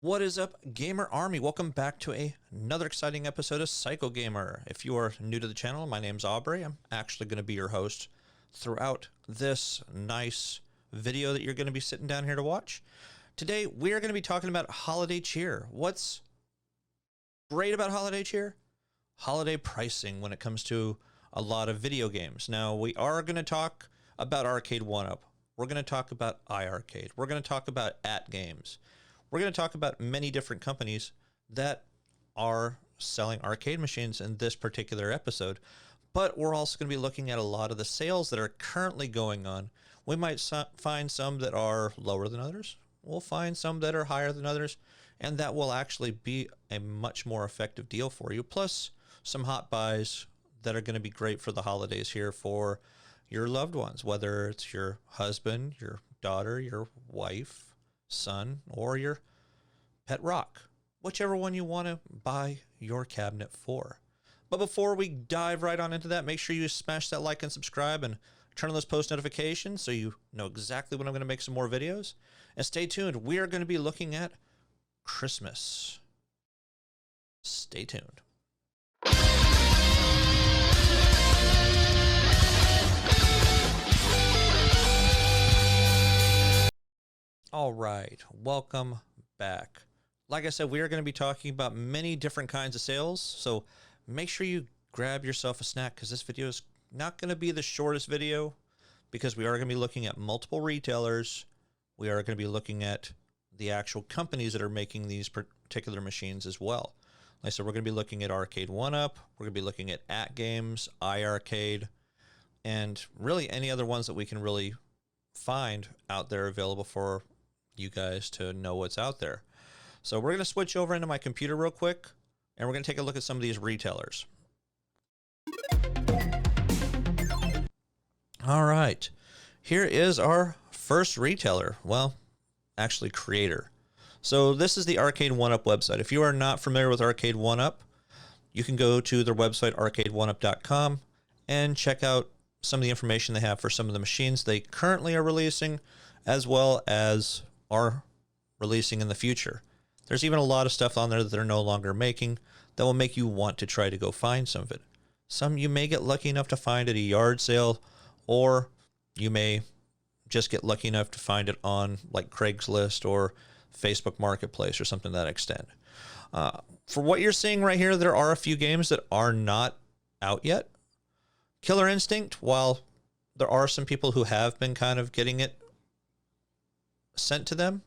What is up, Gamer Army? Welcome back to another exciting episode of Psycho Gamer. If you are new to the channel, my name's Aubrey. I'm actually going to be your host throughout this nice video that you're going to be sitting down here to watch. Today, we're going to be talking about holiday cheer. What's great about holiday cheer? Holiday pricing when it comes to a lot of video games. Now, we are going to talk about Arcade1up. We're going to talk about iiRcade. We're going to talk about AtGames. We're going to talk about many different companies that are selling arcade machines in this particular episode, but we're also going to be looking at a lot of the sales that are currently going on. We might find some that are lower than others. We'll find some that are higher than others, and that will actually be a much more effective deal for you, plus some hot buys that are going to be great for the holidays here for your loved ones, whether it's your husband, your daughter, your wife, son, or your pet rock, whichever one you want to buy your cabinet for. But before we dive right on into that, make sure you smash that like and subscribe and turn on those post notifications so you know exactly when I'm going to make some more videos. And stay tuned. We are going to be looking at Christmas. Stay tuned. All right, welcome back. Like I said, we are going to be talking about many different kinds of sales, so make sure you grab yourself a snack because this video is not going to be the shortest video because we are going to be looking at multiple retailers. We are going to be looking at the actual companies that are making these particular machines as well. Like I said, we're going to be looking at Arcade1up, we're going to be looking at AtGames, iiRcade, and really any other ones that we can really find out there available for you guys to know what's out there. So we're going to switch over into my computer real quick, and we're going to take a look at some of these retailers. All right, here is our first retailer. Well, actually creator. So this is the Arcade1up website. If you are not familiar with Arcade1up, you can go to their website, Arcade1up.com, and check out some of the information they have for some of the machines they currently are releasing, as well as are releasing in the future. There's even a lot of stuff on there that they're no longer making that will make you want to try to go find some of it. Some you may get lucky enough to find at a yard sale, or you may just get lucky enough to find it on like Craigslist or Facebook Marketplace or something to that extent. For what you're seeing right here, there are a few games that are not out yet. Killer Instinct, while there are some people who have been kind of getting it sent to them,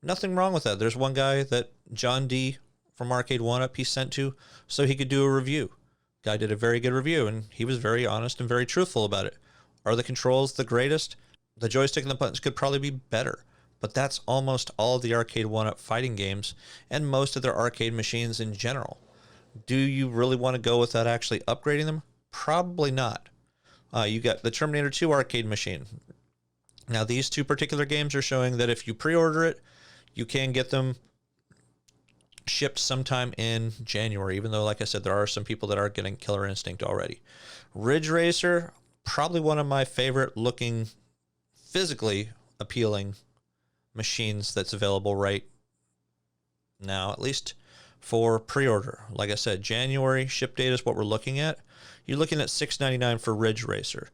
nothing wrong with that. There's one guy that John D from Arcade1up he sent to so he could do a review. Guy did a very good review, and he was very honest and very truthful about it. Are the controls the greatest? The joystick and the buttons could probably be better, but that's almost all of the Arcade1up fighting games and most of their arcade machines in general. Do you really want to go without actually upgrading them? Probably not. You got the Terminator 2 arcade machine. Now, these two particular games are showing that if you pre-order it, you can get them shipped sometime in January, even though, like I said, there are some people that are getting Killer Instinct already. Ridge Racer, probably one of my favorite looking, physically appealing machines that's available right now, at least for pre-order. Like I said, January ship date is what we're looking at. You're looking at $6.99 for Ridge Racer.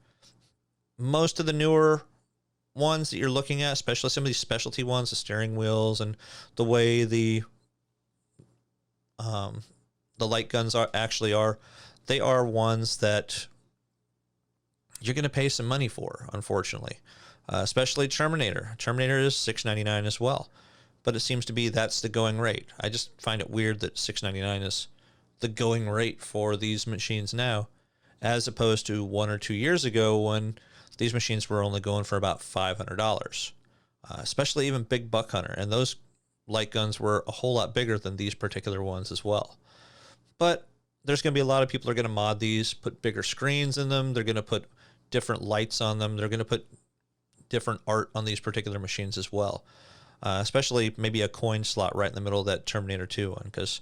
Most of the newer ones that you're looking at, especially some of these specialty ones, the steering wheels and the way the light guns are, they are ones that you're going to pay some money for, unfortunately. Especially Terminator. Terminator is $6.99 as well, but it seems to be that's the going rate. I just find it weird that $6.99 is the going rate for these machines now, as opposed to 1 or 2 years ago when these machines were only going for about $500, especially even Big Buck Hunter. And those light guns were a whole lot bigger than these particular ones as well. But there's going to be a lot of people that are going to mod these, put bigger screens in them. They're going to put different lights on them. They're going to put different art on these particular machines as well. Especially maybe a coin slot right in the middle of that Terminator 2 one, because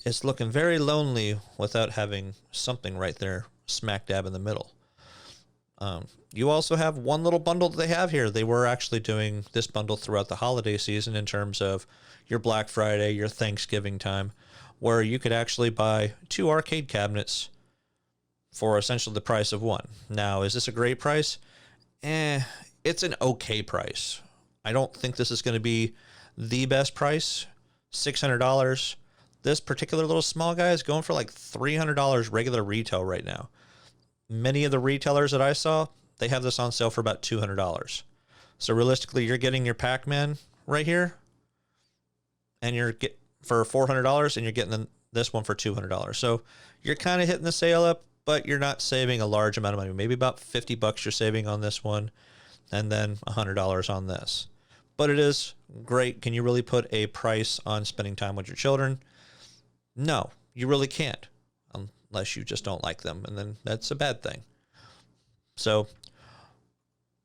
it's looking very lonely without having something right there smack dab in the middle. You also have one little bundle that they have here. They were actually doing this bundle throughout the holiday season in terms of your Black Friday, your Thanksgiving time, where you could actually buy 2 arcade cabinets for essentially the price of one. Now, is this a great price? It's an okay price. I don't think this is going to be the best price. $600. This particular little small guy is going for like $300 regular retail right now. Many of the retailers that I saw, they have this on sale for about $200. So realistically, you're getting your Pac-Man right here, and you're for $400, and you're getting this one for $200. So you're kind of hitting the sale up, but you're not saving a large amount of money. Maybe about $50 you're saving on this one, and then $100 on this. But it is great. Can you really put a price on spending time with your children? No, you really can't, unless you just don't like them, and then that's a bad thing. So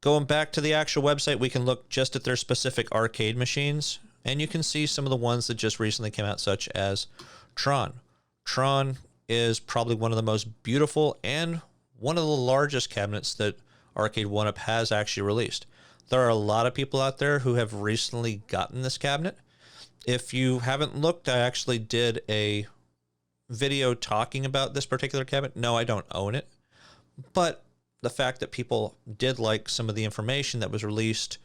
going back to the actual website, we can look just at their specific arcade machines, and you can see some of the ones that just recently came out, such as Tron. Tron is probably one of the most beautiful and one of the largest cabinets that Arcade1up has actually released. There are a lot of people out there who have recently gotten this cabinet. If you haven't looked, I actually did a video talking about this particular cabinet. No, I don't own it, but the fact that people did like some of the information that was released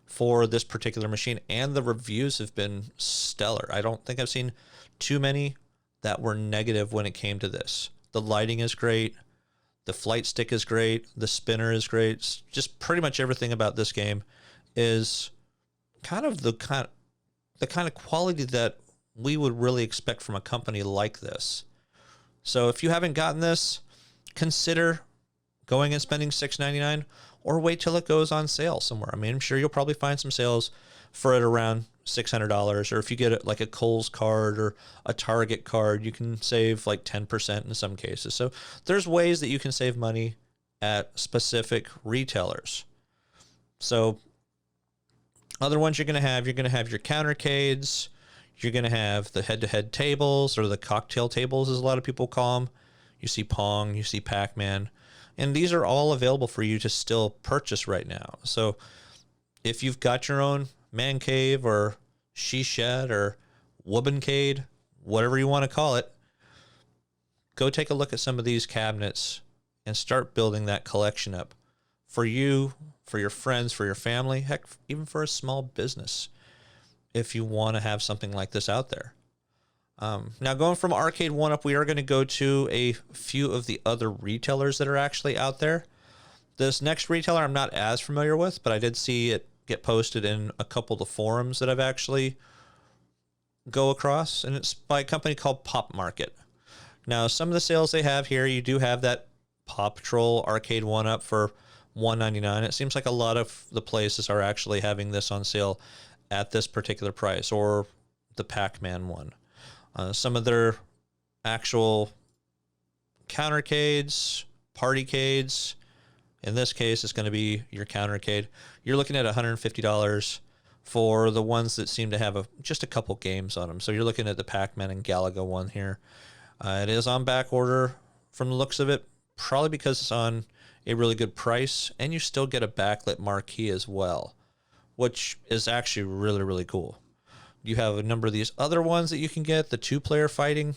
for this particular machine, and the reviews have been stellar. I don't think I've seen too many that were negative when it came to this. The lighting is great. The flight stick is great. The spinner is great. Just pretty much everything about this game is kind of the kind of quality that we would really expect from a company like this. So if you haven't gotten this, consider going and spending $6.99, or wait till it goes on sale somewhere. I mean, I'm sure you'll probably find some sales for it around $600, or if you get it like a Kohl's card or a Target card, you can save like 10% in some cases. So there's ways that you can save money at specific retailers. So other ones you're going to have your Counter-cades, you're going to have the head-to-head tables, or the cocktail tables as a lot of people call them. You see Pong, you see Pac-Man, and these are all available for you to still purchase right now. So if you've got your own man cave or she shed or woobencade, whatever you want to call it, go take a look at some of these cabinets and start building that collection up for you, for your friends, for your family, heck, even for a small business, if you want to have something like this out there. Now, going from Arcade1up, we are going to go to a few of the other retailers that are actually out there. This next retailer I'm not as familiar with, but I did see it get posted in a couple of the forums that I've actually go across, and it's by a company called Pop Market. Now, some of the sales they have here, you do have that Paw Patrol Arcade1up for $199. It seems like a lot of the places are actually having this on sale at this particular price, or the Pac-Man one. Some of their actual Counter-cades, Party-cades, in this case, it's going to be your Counter-cade. You're looking at $150 for the ones that seem to have just a couple games on them. So you're looking at the Pac-Man and Galaga one here. It is on back order from the looks of it, probably because it's on a really good price, and you still get a backlit marquee as well, which is actually really, really cool. You have a number of these other ones that you can get, the 2-player fighting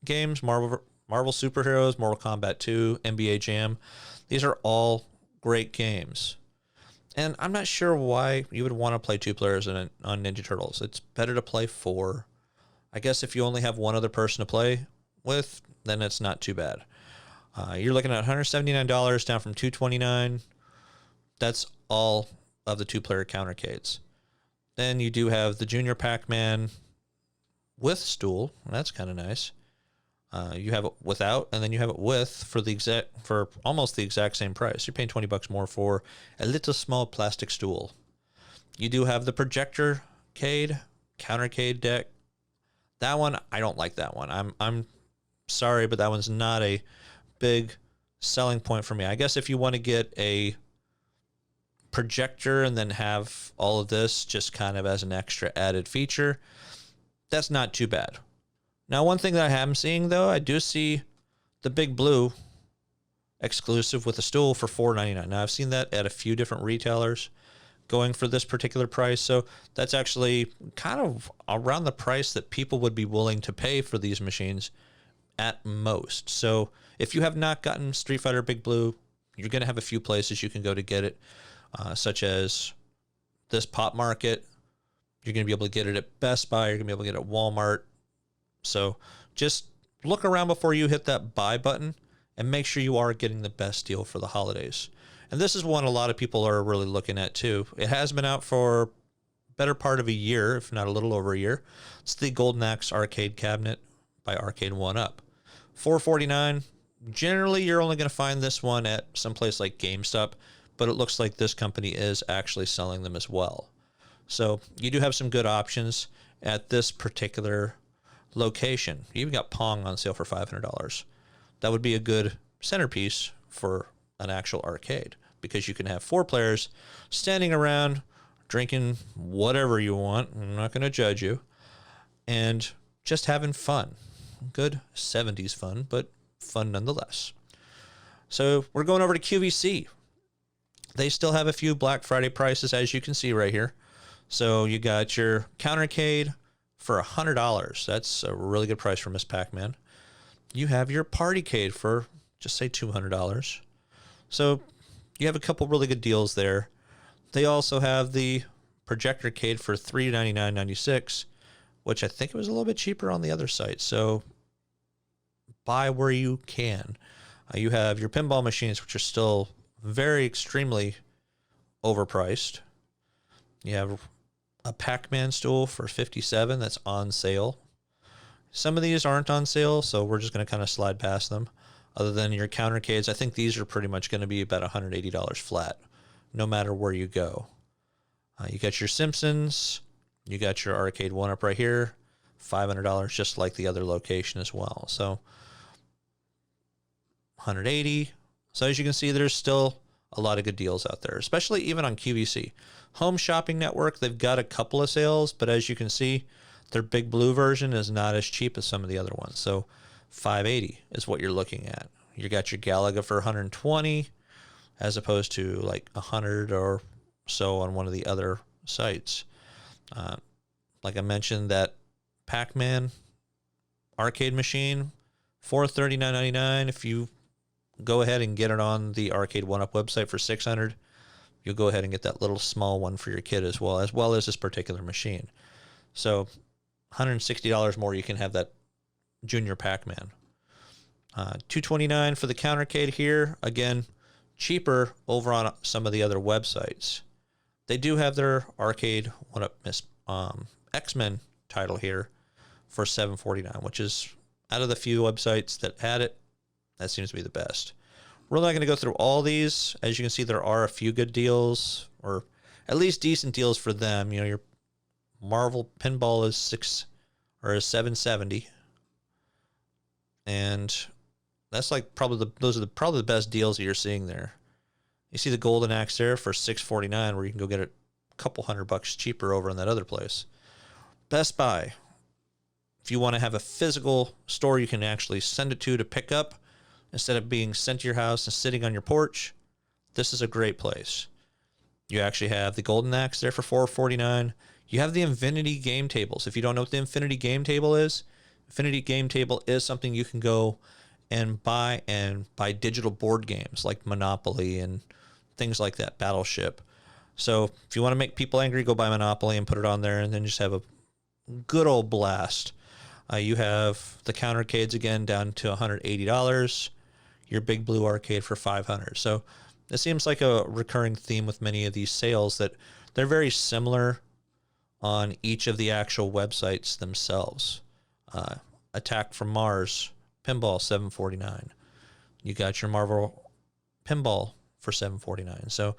games, Marvel Superheroes, Mortal Kombat 2, NBA Jam. These are all great games. And I'm not sure why you would want to play 2 players on Ninja Turtles. It's better to play 4. I guess if you only have one other person to play with, then it's not too bad. You're looking at $179 down from $229. That's all of the 2-player Counter-cades. Then you do have the Junior Pac-Man with Stool. That's kind of nice. You have it without, and then you have it with for almost the exact same price. You're paying $20 more for a little small plastic stool. You do have the Projector-cade, Counter-cade deck. That one, I don't like that one. I'm sorry, but that one's not a big selling point for me. I guess if you want to get a projector and then have all of this just kind of as an extra added feature, that's not too bad. Now, one thing that I am seeing, though, I do see the Big Blue exclusive with a stool for $4.99. Now I've seen that at a few different retailers going for this particular price, so that's actually kind of around the price that people would be willing to pay for these machines at most. So if you have not gotten Street Fighter Big Blue, you're going to have a few places you can go to get it, such as this Pop Market. You're going to be able to get it at Best Buy. You're going to be able to get it at Walmart. So just look around before you hit that buy button and make sure you are getting the best deal for the holidays. And this is one a lot of people are really looking at too. It has been out for better part of a year, if not a little over a year. It's the Golden Axe arcade cabinet by Arcade1up. $4.49. Generally, you're only going to find this one at some place like Gamestop, but it looks like this company is actually selling them as well. So you do have some good options at this particular location. You even got Pong on sale for $500. That would be a good centerpiece for an actual arcade, because you can have 4 players standing around drinking whatever you want. I'm not going to judge you. And just having fun. Good 70s fun, but fun nonetheless. So we're going over to QVC. They still have a few Black Friday prices, as you can see right here. So you got your Counter-Cade for $100. That's a really good price for Miss Pac-Man. You have your Party-Cade for just say $200. So you have a couple really good deals there. They also have the Projector-Cade for $399.96, which I think it was a little bit cheaper on the other site. So buy where you can. You have your pinball machines, which are still very extremely overpriced. You have a Pac-Man stool for $57 that's on sale. Some of these aren't on sale, so we're just going to kind of slide past them. Other than your Counter-Cades, I think these are pretty much going to be about $180 flat, no matter where you go. You got your Simpsons. You got your Arcade1up right here, $500, just like the other location as well. So $180. So as you can see, there's still a lot of good deals out there, especially even on QVC. Home Shopping Network, they've got a couple of sales, but as you can see, their Big Blue version is not as cheap as some of the other ones. So $580 is what you're looking at. You got your Galaga for $120, as opposed to like $100 or so on one of the other sites. Like I mentioned, that Pac-Man arcade machine, $439.99. If you go ahead and get it on the Arcade1up website for $600, you'll go ahead and get that little small one for your kid as well as this particular machine. So $160 more, you can have that Junior Pac-Man. $229 for the Counter-Cade here. Again, cheaper over on some of the other websites. They do have their Arcade1up X-Men title here for $749, which is, out of the few websites that had it, that seems to be the best. We're not going to go through all these. As you can see, there are a few good deals, or at least decent deals for them. You know, your Marvel Pinball is $770, and that's like those are probably the best deals that you're seeing there. You see the Golden Axe there for $649, where you can go get it a couple $100 cheaper over in that other place. Best Buy. If you want to have a physical store you can actually send it to pick up, instead of being sent to your house and sitting on your porch, this is a great place. You actually have the Golden Axe there for $449. You have the Infinity Game Tables. If you don't know what the Infinity Game Table is, Infinity Game Table is something you can go and buy digital board games like Monopoly and things like that, Battleship. So if you want to make people angry, go buy Monopoly and put it on there, and then just have a good old blast. You have the Counter-Cades again down to $180. Your Big Blue arcade for $500. So it seems like a recurring theme with many of these sales, that they're very similar on each of the actual websites themselves. Attack from Mars Pinball $749. You got your Marvel Pinball for $749. So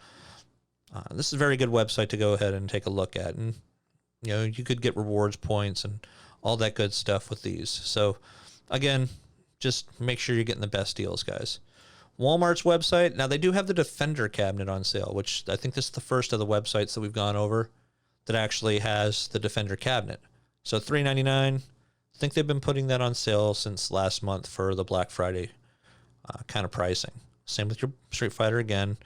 this is a very good website to go ahead and take a look at, and you know, you could get rewards points and all that good stuff with these. So again, just make sure you're getting the best deals, guys. Walmart's website, now they do have the Defender cabinet on sale, which I think this is the first of the websites that we've gone over that actually has the Defender cabinet. So $399. I think they've been putting that on sale since last month for the Black Friday kind of pricing. Same with your Street Fighter again.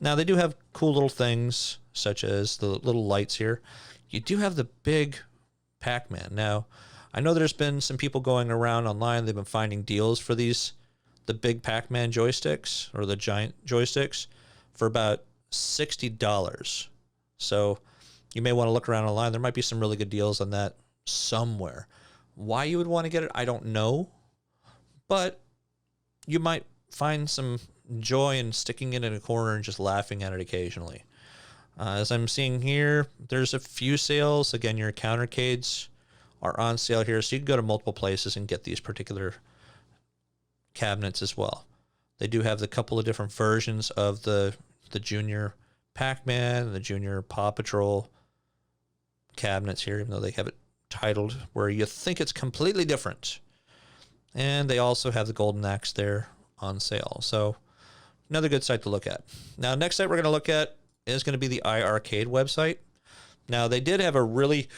Now, they do have cool little things, such as the little lights here. You do have the big Pac-Man. Now, I know there's been some people going around online. They've been finding deals for the big Pac-Man joysticks, or the giant joysticks, for about $60. So you may want to look around online. There might be some really good deals on that somewhere. Why you would want to get it, I don't know. But you might find some joy in sticking it in a corner and just laughing at it occasionally. As I'm seeing here, there's a few sales. Again, your Counter-cades are on sale here, so you can go to multiple places and get these particular cabinets as well. They do have the couple of different versions of the Junior Pac-Man and the Junior Paw Patrol cabinets here, even though they have it titled where you think it's completely different. And they also have the Golden Axe there on sale. So another good site to look at. Now, next site we're going to look at is going to be the iiRcade website. Now, they did have a really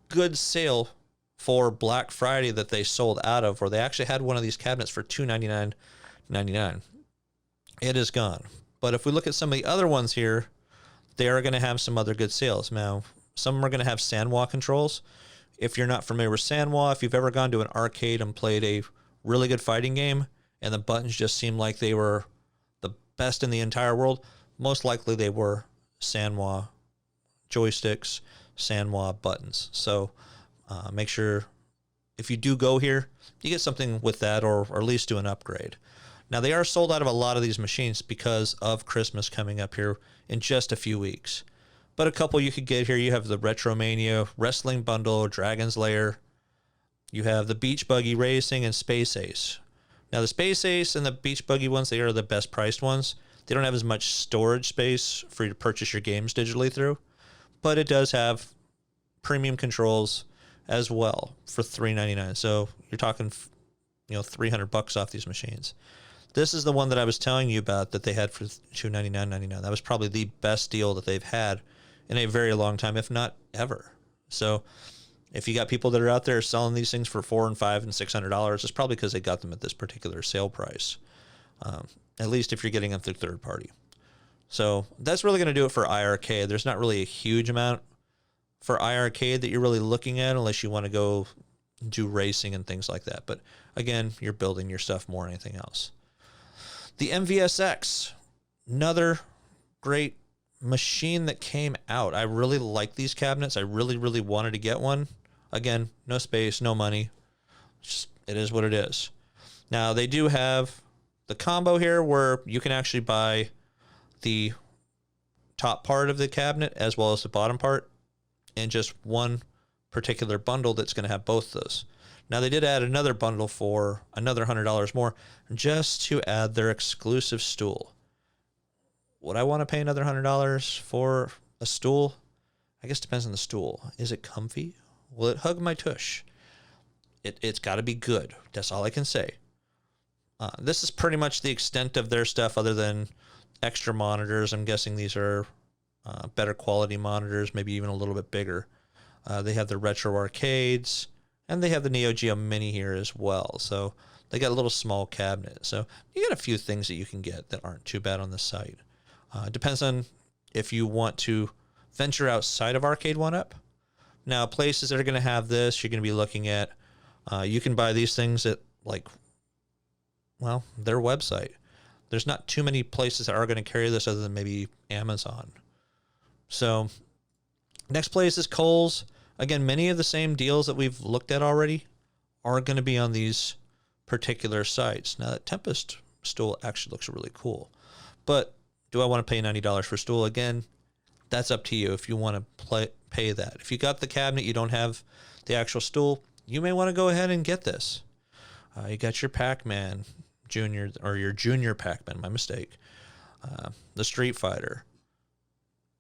good sale for Black Friday that they sold out of, where they actually had one of these cabinets for $299.99. It is gone. But if we look at some of the other ones here, they are going to have some other good sales. Now, some of them are going to have Sanwa controls. If you're not familiar with Sanwa, if you've ever gone to an arcade and played a really good fighting game and the buttons just seemed like they were the best in the entire world, most likely they were Sanwa joysticks, Sanwa buttons. So make sure if you do go here, you get something with that, or at least do an upgrade. Now, they are sold out of a lot of these machines because of Christmas coming up here in just a few weeks. But a couple you could get here. You have the Retromania Wrestling Bundle, Dragon's Lair. You have the Beach Buggy Racing and Space Ace. Now, the Space Ace and the Beach Buggy ones, they are the best priced ones. They don't have as much storage space for you to purchase your games digitally through, but it does have premium controls as well for $399. So you're talking, $300 off these machines. This is the one that I was telling you about that they had for $299.99. That was probably the best deal that they've had in a very long time, if not ever. So if you got people that are out there selling these things for $400 and $500 and $600, it's probably because they got them at this particular sale price. At least if you're getting them through third party. So that's really going to do it for iiRcade. There's not really a huge amount for iiRcade that you're really looking at unless you want to go do racing and things like that. But again, you're building your stuff more than anything else. The MVSX, another great machine that came out. I really like these cabinets. I really, really wanted to get one. Again, no space, no money. It is what it is. Now, they do have the combo here where you can actually buy the top part of the cabinet as well as the bottom part in just one particular bundle that's going to have both those. Now, they did add another bundle for another $100 more just to add their exclusive stool. Would I want to pay another $100 for a stool? I guess it depends on the stool. Is it comfy? Will it hug my tush? It's got to be good. That's all I can say. This is pretty much the extent of their stuff other than extra monitors. I'm guessing these are better quality monitors, maybe even a little bit bigger. They have the retro arcades, and they have the Neo Geo Mini here as well. So they got a little small cabinet. So you got a few things that you can get that aren't too bad on the site. It depends on if you want to venture outside of Arcade1up. Now, places that are going to have this, you're going to be looking at, you can buy these things at, their website. There's not too many places that are going to carry this other than maybe Amazon. So next place is Kohl's. Again, many of the same deals that we've looked at already are going to be on these particular sites. Now, that Tempest stool actually looks really cool. But do I want to pay $90 for a stool? Again, that's up to you if you want to pay that. If you got the cabinet, you don't have the actual stool, you may want to go ahead and get this. You got your Pac-Man Junior, or your Junior Pac-Man, my mistake. The Street Fighter.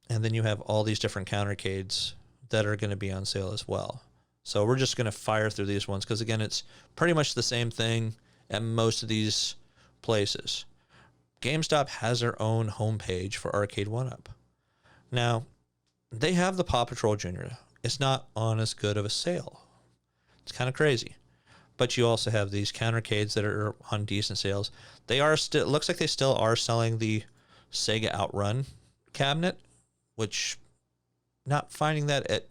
And then you have all these different Counter-cades that are going to be on sale as well. So we're just going to fire through these ones because, again, it's pretty much the same thing at most of these places. Gamestop has their own homepage for Arcade1up. Now, they have the Paw Patrol Junior. It's not on as good of a sale. It's kind of crazy. But you also have these Counter-Cades that are on decent sales. They are still, looks like they still are selling the Sega Outrun cabinet, which not finding that at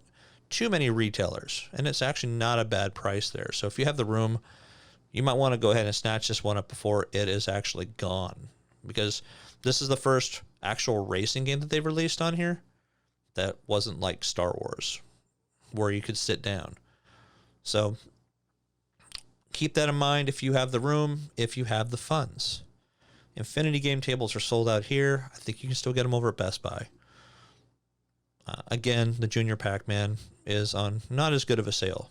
too many retailers, and it's actually not a bad price there. So if you have the room, you might want to go ahead and snatch this one up before it is actually gone, because this is the first actual racing game that they've released on here that wasn't like Star Wars, where you could sit down. So keep that in mind if you have the room, if you have the funds. Infinity game tables are sold out here. I think you can still get them over at Best Buy. Again, the Junior Pac-Man is on not as good of a sale.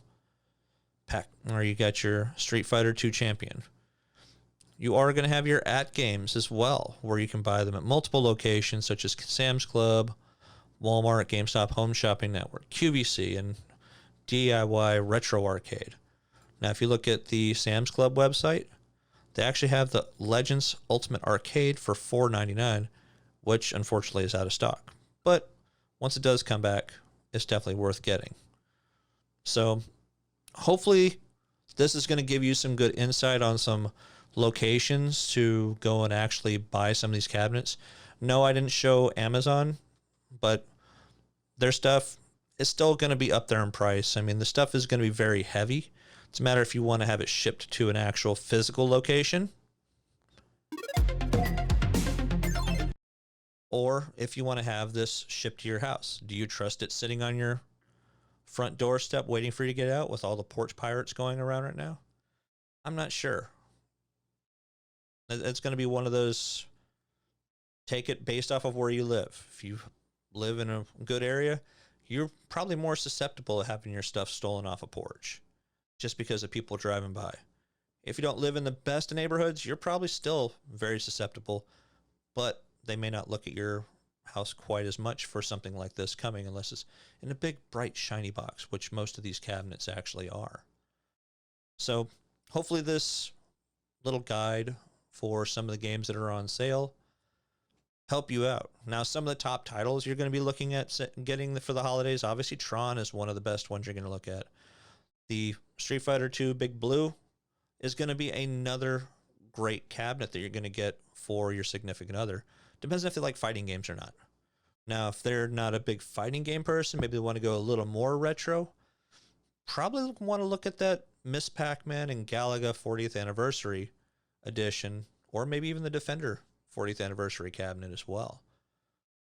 Or you got your Street Fighter 2 Champion. You are going to have your AtGames as well, where you can buy them at multiple locations such as Sam's Club, Walmart, GameStop, Home Shopping Network, QVC, and DIY Retro Arcade. Now, if you look at the Sam's Club website, they actually have the Legends Ultimate Arcade for $4.99, which unfortunately is out of stock. But once it does come back, it's definitely worth getting. So hopefully this is going to give you some good insight on some locations to go and actually buy some of these cabinets. No, I didn't show Amazon, but their stuff is still going to be up there in price. I mean, the stuff is going to be very heavy. It's a matter if you want to have it shipped to an actual physical location, or if you want to have this shipped to your house. Do you trust it sitting on your front doorstep waiting for you to get out with all the porch pirates going around right now? I'm not sure. It's going to be one of those, take it based off of where you live. If you live in a good area, you're probably more susceptible to having your stuff stolen off a porch just because of people driving by. If you don't live in the best of neighborhoods, you're probably still very susceptible, but they may not look at your house quite as much for something like this coming unless it's in a big, bright, shiny box, which most of these cabinets actually are. So hopefully this little guide for some of the games that are on sale help you out. Now, some of the top titles you're going to be looking at getting for the holidays, obviously Tron is one of the best ones you're going to look at. The Street Fighter 2 Big Blue is going to be another great cabinet that you're going to get for your significant other. Depends if they like fighting games or not. Now, if they're not a big fighting game person, maybe they want to go a little more retro, probably want to look at that Miss Pac-Man and Galaga 40th Anniversary Edition, or maybe even the Defender 40th Anniversary cabinet as well.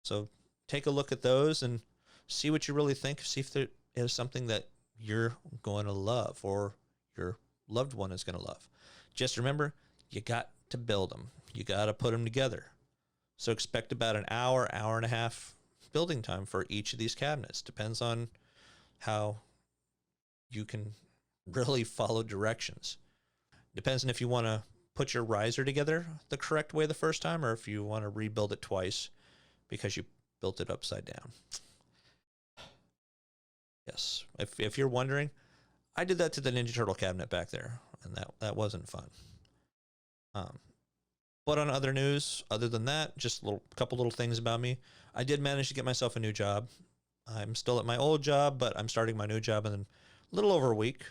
So take a look at those and see what you really think. See if there is something that you're going to love or your loved one is going to love. Just remember, you got to build them. You got to put them together. So expect about an hour, hour and a half building time for each of these cabinets. Depends on how you can really follow directions. Depends on if you want to put your riser together the correct way the first time, or if you want to rebuild it twice because you built it upside down. Yes, if you're wondering, I did that to the Ninja Turtle cabinet back there, and that wasn't fun. But on other news, other than that, just a couple little things about me. I did manage to get myself a new job. I'm still at my old job, but I'm starting my new job in a little over a week.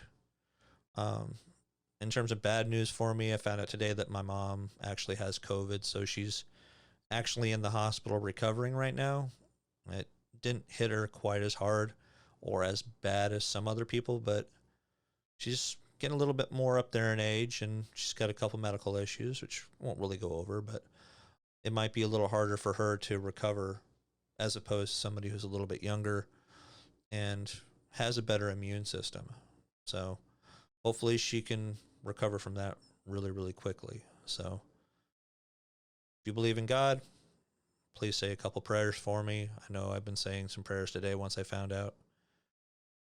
In terms of bad news for me, I found out today that my mom actually has COVID, so she's actually in the hospital recovering right now. It didn't hit her quite as hard or as bad as some other people, but she's getting a little bit more up there in age, and she's got a couple medical issues, which won't really go over, but it might be a little harder for her to recover as opposed to somebody who's a little bit younger and has a better immune system. So hopefully she can recover from that really, really quickly. So if you believe in God, please say a couple prayers for me. I know I've been saying some prayers today once I found out,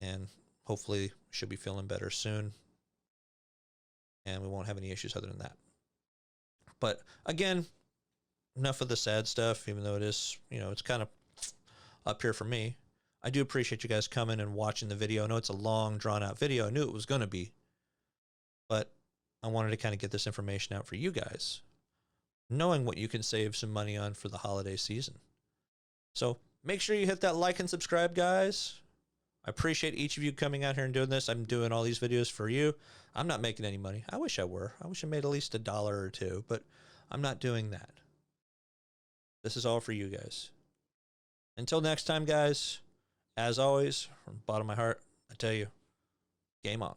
and hopefully she'll be feeling better soon, and we won't have any issues other than that. But again, enough of the sad stuff, even though it is, it's kind of up here for me. I do appreciate you guys coming and watching the video. I know it's a long, drawn-out video. I knew it was going to be, but I wanted to kind of get this information out for you guys, knowing what you can save some money on for the holiday season. So make sure you hit that like and subscribe, guys. I appreciate each of you coming out here and doing this. I'm doing all these videos for you. I'm not making any money. I wish I were. I wish I made at least $1 or $2, but I'm not doing that. This is all for you guys. Until next time, guys, as always, from the bottom of my heart, I tell you, game on.